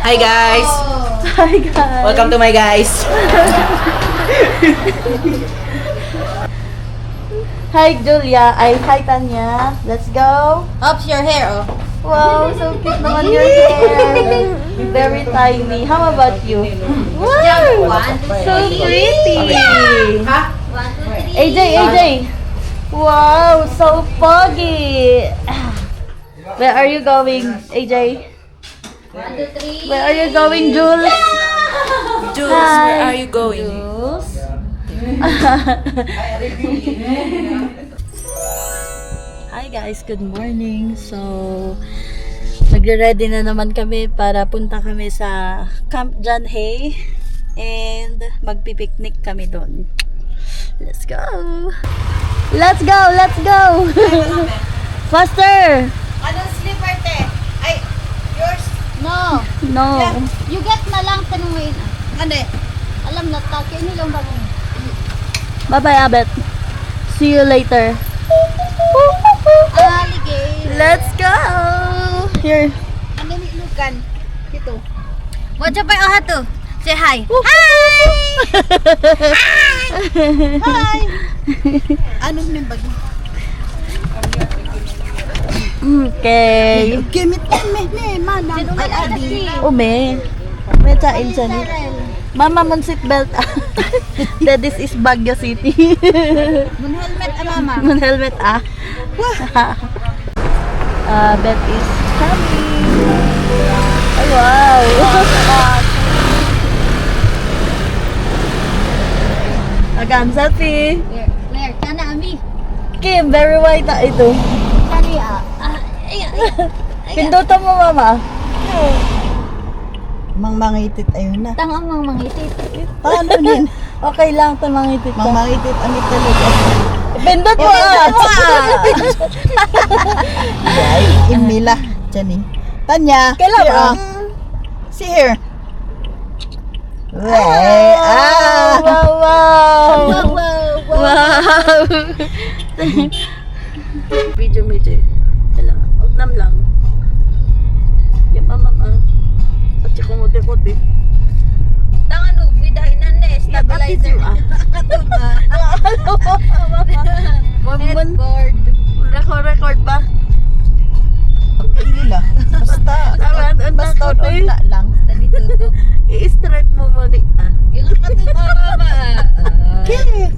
Hi guys! Hi guys! Welcome to my guys! Hi Julia! Hi Tanya! Let's go! Oops, your hair, oh. Wow, so cute naman your hair! Very tiny. How about you? Wow! One, two, So three. pretty! One, two, three. AJ! Wow, so foggy! Where are you going, AJ? 1, 2, 3. Where are you going, Jules? Jules, Hi. where are you going? Jules? Hi guys, good morning. So, nagre-ready na naman kami para punta kami sa Camp John Hay and magpipiknik kami doon. Let's go! Let's go! Let's go! Faster! Anong slipper, te? Ay, yours? No. No. You get na lang tanungin. Ano eh? Alam na, taki nilang bagong. Bye-bye, Abet. See you later. Alligator. Let's go! Here. Ano ni Lukan? Dito. What's up, oh, to? Say hi. Hi! Hi! Anong ni bag? Okay. Gamit me, manang. Ay, adi. Ume. May chain siya ni. Mama, mon seatbelt. That this is Baguio City. Mun helmet, mama. Mon helmet, Beth is coming. Oh, wow. Again, selfie. Claire, kana ami. Kim, very white na ito. Kani Pindutan mo, mama. Mangmangitit ayun na. Tangang mang mangitit. Paano din? Okay lang, tamangitit ka. Mangmangitit ang talaga. Pindot mo, Ay, imila. Diyan eh. Tanya. Kailan here, ba? See here. Wow, wow, wow. Wow. Video medyo. Kailangan. Ugnam lang. Yan, mama. At siya kumuti-kuti. Tangan no, bidahin na ne, stabilizer. Headboard. Record ba? Imila. Basta. Basta na lang. Dito to. I-straight mo muli. Yung mama. Okay.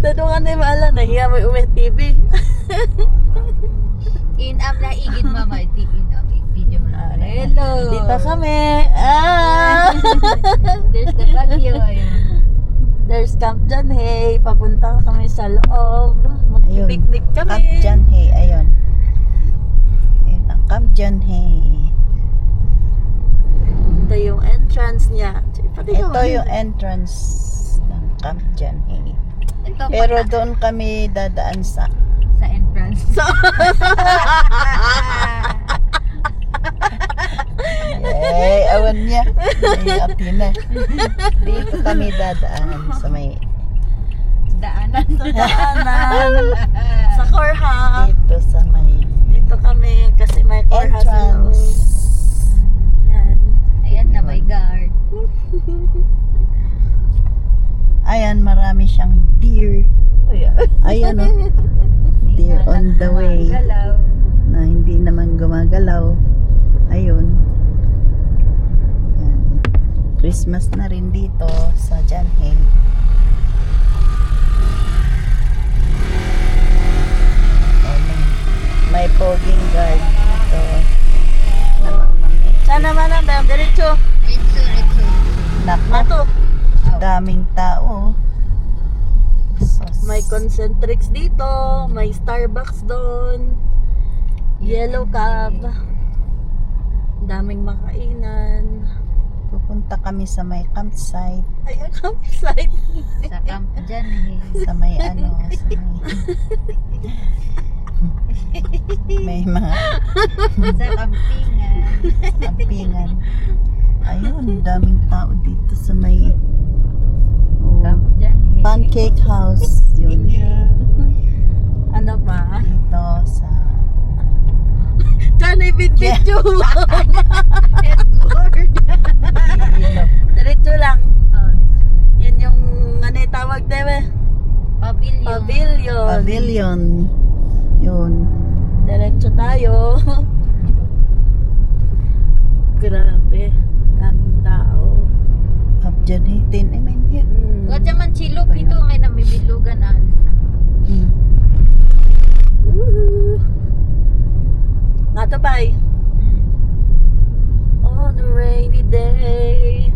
Tanungan na yung maala na hiya may umet TV. In up na igid mama, in up video na. Hello. Dito kami. There's the Baguio. There's Camp John Hay. Papunta kami sa loob. Ayun. Magpipiknik kami. Camp John Hay. Ayun. Ayun ang Camp John Hay. Ito yung entrance niya. Ito yung entrance ng Camp John Hay. Ito Pero doon kami dadaan sa entrance. Ay, awan niya. Ay, api na. Dito kami dadaan sa may Daanan. Sa courthouse. dito sa may Dito kami kasi may courthouse sa loob. entrance. Yan. Ayan na, may guard. Ayan, marami siyang deer. Ayan o. Deer on the way. Galaw. Na hindi naman gumagalaw. Ayun. Ayan. Christmas na rin dito sa John Hay. May poging guard dito. Sana naman ang dam. Diretso. Ritso. Naku, Mato. daming tao. Sus. May concentrix dito. May Starbucks doon. Yellow cab. Daming makainan. Pupunta kami sa may campsite. Ay, ang campsite. Sa Camp John Hay. Sa may ano, sa may mga Sa kampingan. campingan. Ayun, daming tao dito sa may Camp John Hay. pancake house. Yun. Ano pa? Dito sa Diyan ay bibidbidyo. Diretso lang. Yan yung ano yung tawag na Pavilion. pavilion. Pavilion. Yun. Diretso tayo. Grabe. Daming tao. Abjan hitin. I mean, yeah. Wadya man chilok ito ngay namibilugan an. Hmm. Nga to bay. On a rainy day.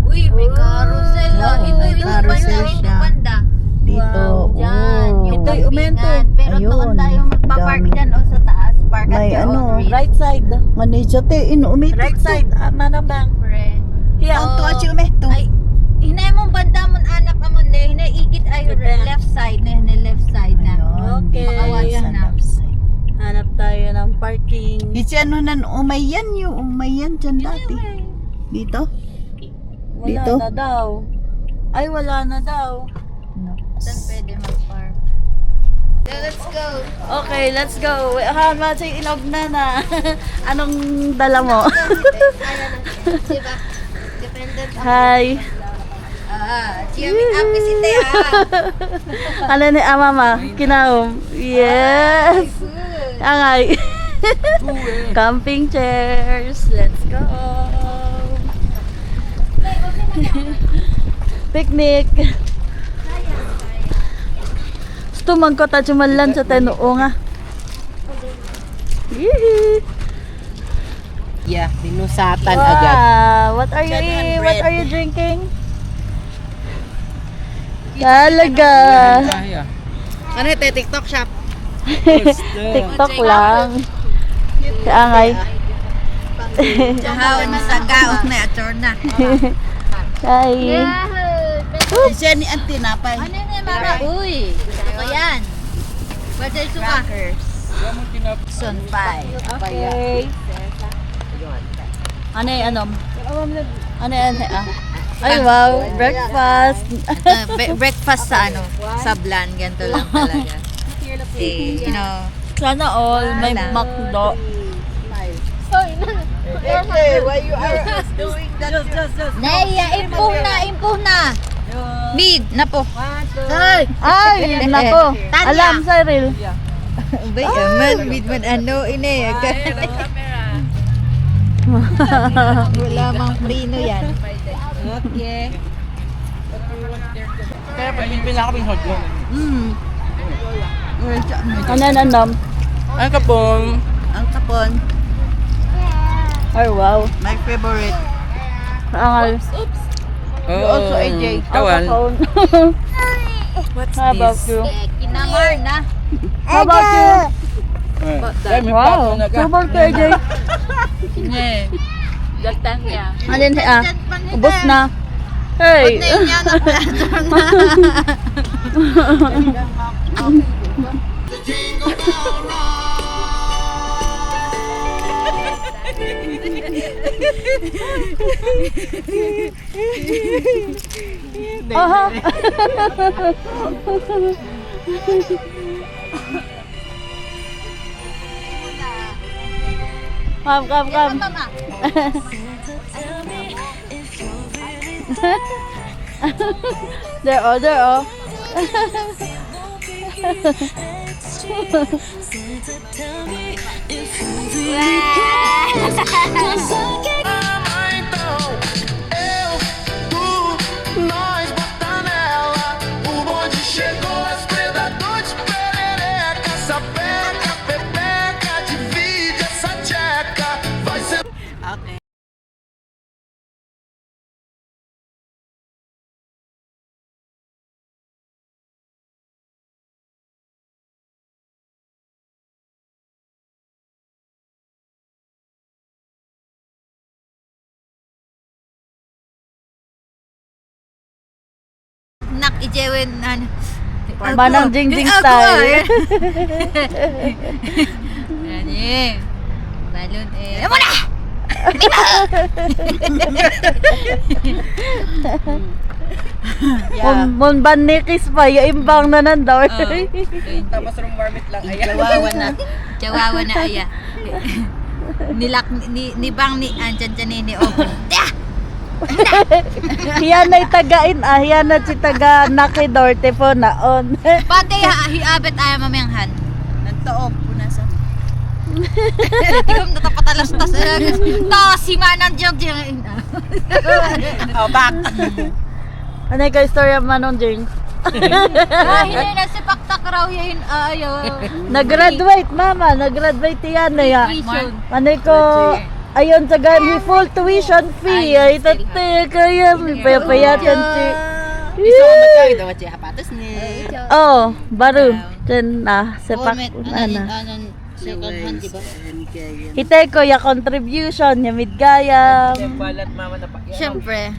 Uy, may Oh, carousel ah. wow, Ito yung carousel banda, siya. yung banda. Dito. Wow, Yan, oh. yung Ito'y umento. campingan. Pero Ayun, doon tayo magpapark dami. dyan o sa taas. Park at May your ano, own risk. Right side. Manisa te, inuumit. Right side. Manang bang. Friend. Here. Oh. Ang tuwa siya umito. Ay, hinay mong banda mon anak amon de. Hinay ikit ay Ito. left side na. Hinay left side na. Okay. Makawas na. Hanap tayo ng parking. Kasi ano nan, umayan yung umayan dyan dati. Dito? Wala Dito? na daw. Ay, wala na daw. Saan pwede mag-park? So, let's go. Okay, let's go. Hama sa inog na. Anong dala mo? Diba? Dependent on Hi. cheering up si Tea. Ano ni mama? Kinaom. Yes. Angay. Camping chairs. Let's go. Picnic. Gusto man ko ta chumalan sa tenoo nga. Yee. Yeah, binusatan Wow. agad. What are you Ganun, What bread. are you drinking? Talaga. Ano ito? TikTok shop? TikTok lang. Si Angay. Jahawan sa gaok na ator na. Hi. Siya ni ang tinapay. Ano na mara? Uy, ano yan? Basta suka. Son 5. Okay. Ano yung anom? Ano yung ay wow, breakfast. Breakfast sa ano? Sa Blan, ganito lang talaga. Eh, you know. Sana all may McDo. Why you are doing that? Naya, impuh na. Bid, na po. Ay, nako. Tanya. Alam, Cyril. Bay, aman, bid man ano, ine. Wala mang prino yan. Okay. Kaya pag pinakaping hotdog. Ano yung anom? Ang kapong. Ang kapon, Ay wow. my favorite. Angay. Also AJ. Tawan. What's How about you? Kinamar na. How about you? Wow. Wow. Super KJ. Alin siya? Ubus na. Hey. Niya na platter na. Aha. Come. Mama. There oh. Nós bota nela, o bonde chegou, as predadores perereca, sapeca, pepeca, divide essa tcheca, vai ser. Nak ijewen ano. Manang Jingjing Ako, style. Ani. Balon eh. Amo na. Mon banikis pa, imbang na nandaw. Tapos room warmit lang. Ayan. Kawawa na. Jawawa na aya. Nibang ni Anjan Janini Open. Hiyan ay tagain hiyan na si taga Nakidor po naon. Pati hiabet ay mamenghan. Nagtoob po na sa... Tigam na tapatalastas. Si Manang Jog. Oh, back. Ano ka istorya manon Jing? Hindi na si Paktak raw yun. Nag-graduate mama, nag-graduate yan na ya. Tuition. Ano ko ayon sa gani full tuition fee ay tate kaya payapayatan si. Iso na kayo daw siya hapatos ni. Oh, baru ken sepak ana. Second hand, di ba? Hitay ko ya contribution ya midgayam. Balat mama na pa. Siyempre.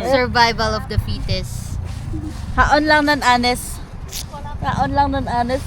Survival of the fittest. Haon lang nan anes. Haon lang nan anes.